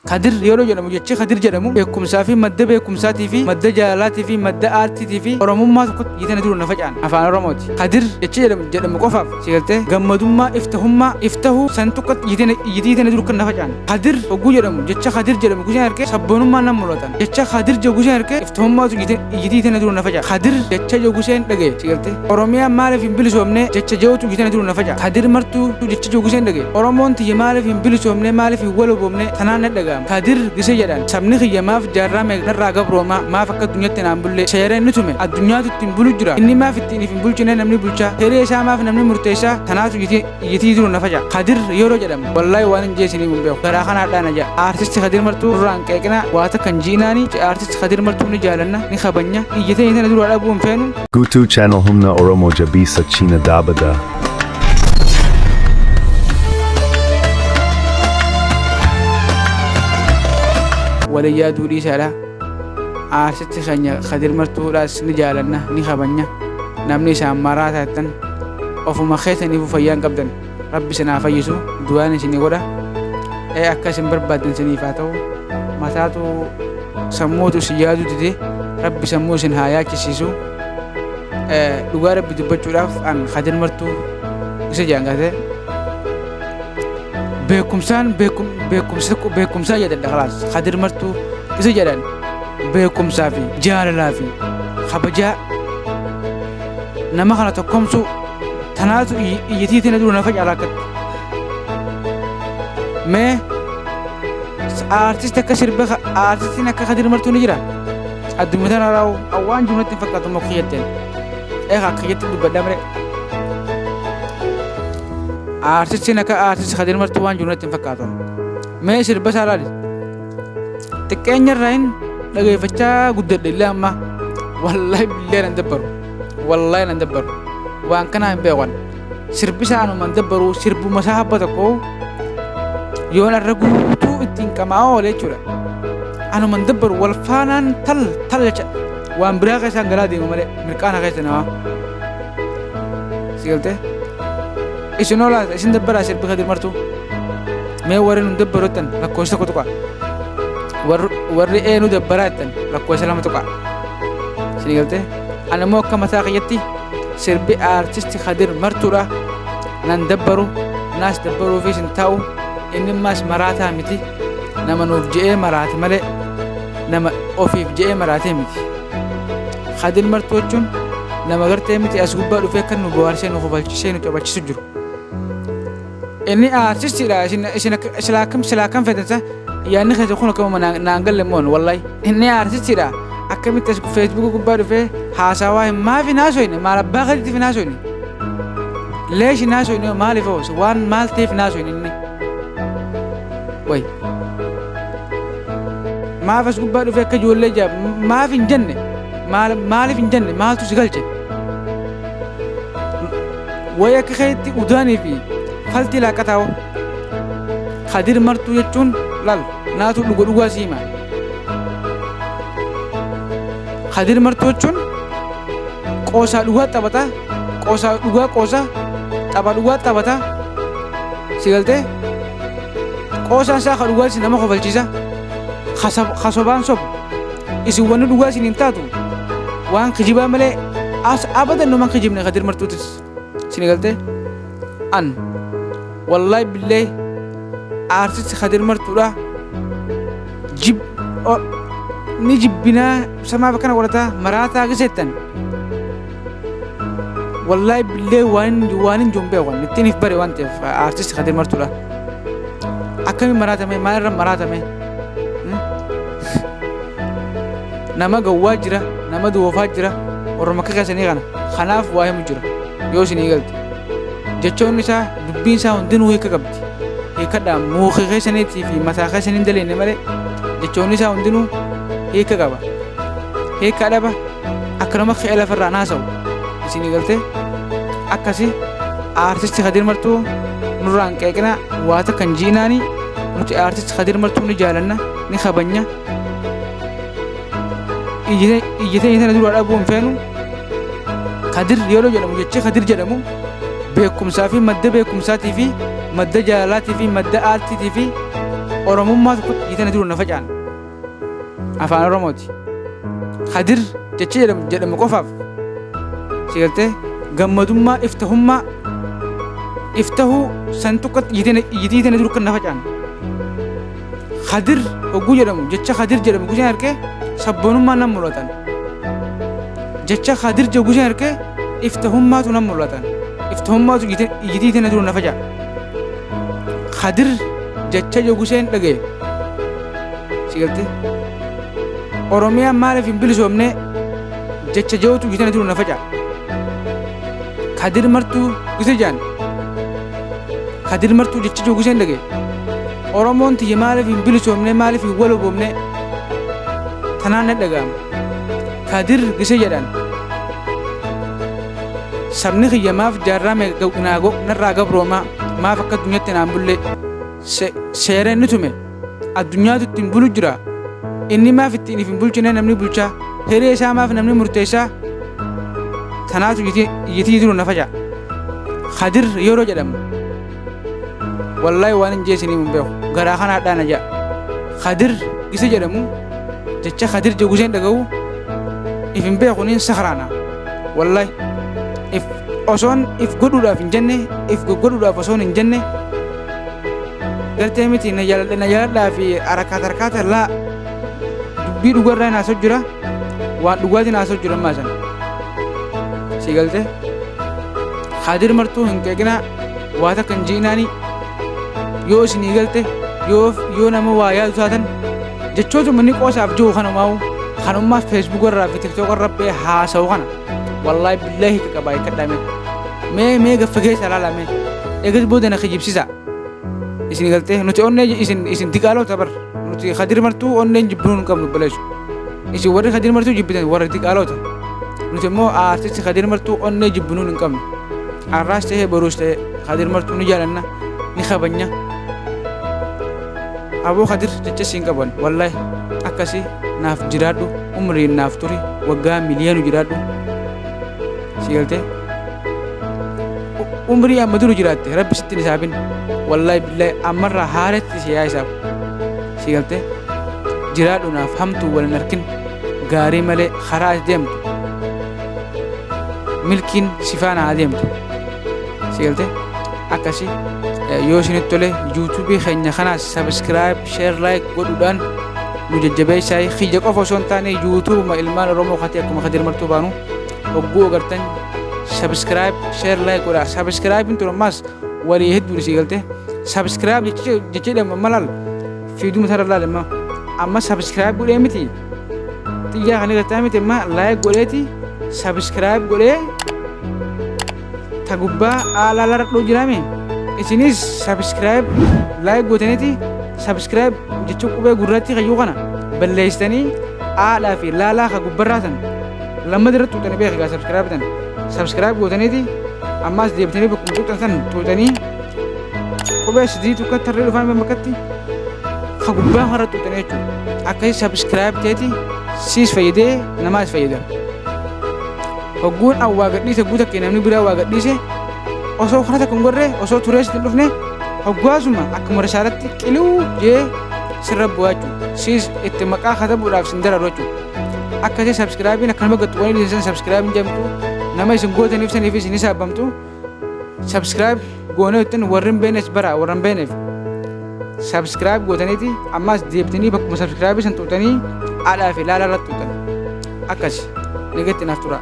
Kadir yeroo jedhamu jechi Kadir jedhamu beekumsaa fi madda beekumsaatii fi madda jaalalaatii fi madda aartiitii fi oromummaa tokkotti hiitanii jiru na facaan afaan oromooti. Kadir jechi jedhamu qofaaf sigaltee gammadummaa iftahummaa iftahu san tokkotti hiitanii jiru kan na facaan. Kadir hogguu jedhamu jecha Kadir jedhamu guseen harkee sabboonummaa nan mul'atan jecha Kadir jedhu guseen harkee iftahummaatu hiitanii jiru na facaan. Kadir jecha jedhu guseen dhagee sigaltee oromiyaan maaliif hin bilisoomne jecha jehutu hiitanii jiru na facaan. Kadir martuu jecha jedhu guseen dhagee oromoon tiyya maaliif hin bilisoomne maaliif hin waloboomne tanaan na dhagaa. Kadir gisee jedhan sabni kiyya maaf jaarraa meeqnarraa gabrooma maaf akka addunyaatti naan bulle seeraan ni tume addunyaatu ittiin bulu jira inni maaf ittiin hin bulchine namni bulchaa hiree isaa maaf namni murteessaa tanaatu iyyiti jiru na faca. Kadir yeroo jedhamu wallaahi waan hin jeesanii hin beeku garaa kanaadhaan aja aartisti Kadir martuu duraan qeeqina waata kan jiinaanii aartisti Kadir martuu ni jaalanna ni kabanya iyyitee sana dura dhabuu hin feenu. Guutuu channel humna Oromoo jabeessa China Dabada. Waliyyaa duudhii saadhaa aartisti keenya Kadir martuudhaas ni jaalanna ni kabanya namni isaan maraa taatan ofuma keessaniif fayyaan qabdan rabbi sanaa fayyisu du'aan isinii godha akka isin barbaadan isiniif haa ta'u mataatu sammuutu si yaadu dide rabbi sammuu isin haa yaachisiisu dhugaa rabbi dubbachuudhaaf an Kadir martuu isa jaangate beekumsaa jedhan khalaas Kadir martuu isa jedhan beekumsaa fi jaalalaa fi kabajaa nama kana tokkomsu tanaatu iyyitiitiin dura na facaala akkatti mee aartisti akka sirbe aartistiin akka Kadir martuu ni jira addunyaa tana raa'u awwaan jumlatti hin fakkaatu moo kiyyatteen akka kiyyatti dubbadhaa malee artistiin akka artisti Kadir martuu waan jiru natti hin fakkaatu. Mee sirba isaa laali. Xiqqeenya irraa hin dhageeffachaa guddadhe illee amma wallaahi billee nan dabbaru. Wallaahi nan dabbaru. Waan kanaa hin beekan. Sirbi isaa anuma hin dabbaru sirbuma isaa habba tokko yoon irra guutuu ittiin qamaa oolee jechuudha. Anuma hin dabbaru wal faanaan tal jecha waan biraa keessaan galaa deema malee mirqaana keessa namaa. Sigaltee? Isin oolaa isin dabbaraa sirbi Kadir martuu mee warri nu dabbaroottan lakkoofsa tokko tuqa warri nu dabbaraa jettan lakkoofsa lama tuqa isin galtee ani immoo akka mataa kiyyatti sirbi aartisti Kadir martuudha nan dabbaru naas dabbaruuf isin taa'u inni maas maraataa miti nama nuuf je'ee maraate malee nama ofiif je'ee maraatee miti. Kadir martuu jechuun nama gartee miti as gubbaa dhufee kan nu bohaarsee nu hubalchisee nu taphachiisu jiru. Inni artistiidha isin silaakan feetansa yaanni keessa kun akkama naan galle moon wallaahi inni artistiidha akkamitti as feesbuuk gubbaa dhufee haasawaa hin maaf hin haasoyne maal abbaa gadiitiif hin haasoyne leesh hin haasoyne maaliif oos waan maal ta'eef hin haasoyne inni way maaf as gubbaa dhufee akka ijoollee jaab maaf hin jenne maaliif hin jenne maaltu si galche way akka keetti udaanii fi falti laaqataa'u Kadir martuu jechuun lal naatu dhugaa siima. Kadir martuu jechuun qoosaa dhugaa taphata qoosaa dhugaa qoosaa tapha dhugaa taphata sigaltee qoosaan isaa ka dhugaa nama kofalchiisa kasobaan sobu isin wanni dhugaa isin hin taatu waan kijibaa malee as abadan numan kijibne Kadir martuutis sigaltee an wallahi billahi artisti Kadir martuudha ni jibbinaa samaaf kana godhataa maraataa giseettan wallahi billahi waan hin jombee waan ittiin if bare waan ta'eef artisti Kadir martuudha akkami maraatame maalirra maraatame nama gawwaa jira nama duwwafaa jira orma akka keessanii kana kanaaf waa himu jira yoo isinii galte jechoon isaa dubbiin isaa hundinuu hiika qabdi hiikadhaa muuqii keessaniitii fi mataa keessanii daleenne malee jechoon isaa hundinuu hiika qaba hiika dhaba akka nama qe'ee lafarraa naasa'u isinii galtee akkasi aartisti Kadir martuu nurraan qeeqina waata kan jiinaanii nuti aartisti Kadir martuu ni jaalanna ni kabanya iyyitee sana dura dhabuu hin feenu Kadir yeroo jedhamu jechi Kadir jedhamu beekumsaa fi madda beekumsaatii fi madda jaalalaatii fi madda aartiitii fi oromummaa tokkotti dhiitanii jiru na facaan afaan oromooti kadir jecha jedhamu qofaaf sigaltee gammadummaa iftahuu san tokkotti dhiitanii jiru kan na facaan kadir hogguu jedhamu jecha kadir jedhamu guseen harkee sabboonummaa nan mul'atan jecha kadir jedhu guseen harkee iftahummaatu nan mul'atan iftahummaatu dhiitanii jiru na facaan kadir jecha jedhu guseen dhagee sigaltee oromiyaan maaliif hin bilisoomne jecha jehutu dhiitanii jiru na facaan kadir martuu gise jaan kadir martuu jecha jedhu guseen dhagee oromoon tiyya maaliif hin bilisoomne maaliif hin waloboomne tanaan na dhaga'ama kadir gise jedhan sabni kiyya maaf jaarraa narraa gabroomaa maaf akka addunyaatti naan bulle seera inni tume addunyaatu ittiin bulu jira inni maaf ittiin if hin bulchine namni bulchaa hiree isaa maaf namni murteessaa tanaatu iyyitii jiru na faca'a kadir yeroo jedhamu wallaahi waan hin jeesanii hin beeku garaa kanaadhaan na ja'a kadir gise jedhamu jecha kadir jedhu guseen dhaga'u if hin beeku niin sakaraana wallaahi osoon if godhuudhaaf hin jenne if godhuudhaaf osoon hin jenne galtee miti na jaaladhaa fi harakaata laa dubbii dhugarraa hin haasoo jira waan dhugaatiin haasoo jira maasan si galtee kadir martuu hin qeeqinaa waa takka hin ji'inaanii yoo isinii galte yoo nama waa yaadu taatan jechoota manni qoosaaf jiru kanummaa feesbuuk irraa fi tiktook irra bee haasa'u kana wallaahi billaahi qabaa kadhame mee gaffagee salaalame eegas booda na kijibsisa isin galtee nuti onnee isin diqaalota bar nuti kadir martuu onneen jibbinuu hin qabnu baleessu isin warri kadir martuu jibbitan warri diqaalota nuti immoo aartisti kadir martuu onnee jibbinuu hin qabnu arraas ta'ee boruus ta'ee kadir martuu ni jaalanna ni kabanya aboo kadir jecha siin qaban wallaahi akkasii naaf jiraadhu umriin naaf turi waggaa miliyoonu jiraadhu si galtee umrii amma duru jiraatte rabbi sitti hin hisaabin wallaahi billaahi ammarraa haaretti si yaa hisaab si galtee jiraadhu naaf hamtuu wal hin arkin gaarii malee karaa deemtu milkiin si faana adeemtu si galtee akkasii yoo isinitti tole yuutuubii keenya kanaas sabiskiraayib sheer laayik godhuudhaan nu jajjabeessaa kiyya qofa osoo hin taane yuutuubuma ilmaan oromoo kati akkuma kadir martuu baanu hogguu agartan sabiskiraayib sheer laayik godhaa sabiskiraayibiin tun ammaas walii hedduudha si galtee sabiskiraayib jecha jedhamu amma laal fiiduma sarara laal amma sabiskiraayib godhee miti xiyyaa kan irratti miti amma laayik godheeti sabiskiraayib godhee ta gubbaa aalaalarra dhuu jiraame isinis sabiskiraayib laayik gootaniiti sabiskiraayib jecha qubee gurraatti kayyuu kana balleessitanii aadhaa fi laalaa ka gubbarraatan lamma dirratti tuutanii beekaa sabiskiraayibitan sabiskiraayib gootaniiti ammaas deebitanii bakkuma tuutan san tuutanii qubee sidii tukka tarree dhufaan makkatti ka gubbaa harra tuutanii jechuudha akkasii sabiskiraayib ta'eeti siis fayyadee namaas fayyada hogguun awwaa gadhiise guuta kee namni biraa waa gadhiise osoo kana takka hin gorree osoo turees hin dhufne hoggaasuma akkuma risaalatti qiluu jee sirra bu'aa jechuudha siis itti maqaa katabuudhaaf sin dararu jechuudha akkasii sabiskiraayibiin akka nama gattu wani dhiisan sabiskiraayibiin jedhamtu nama isin gootaniif saniif isin hisaabamtu sabiskiraayib goonee ittiin warri hin beeknes bara warra hin beekneef sabiskiraayib gootaniiti ammaas deebitanii bakkuma sabiskiraayibii san tuutanii haadhaa fi laalaa irratti tuutan akkasi nagatti naaf tura.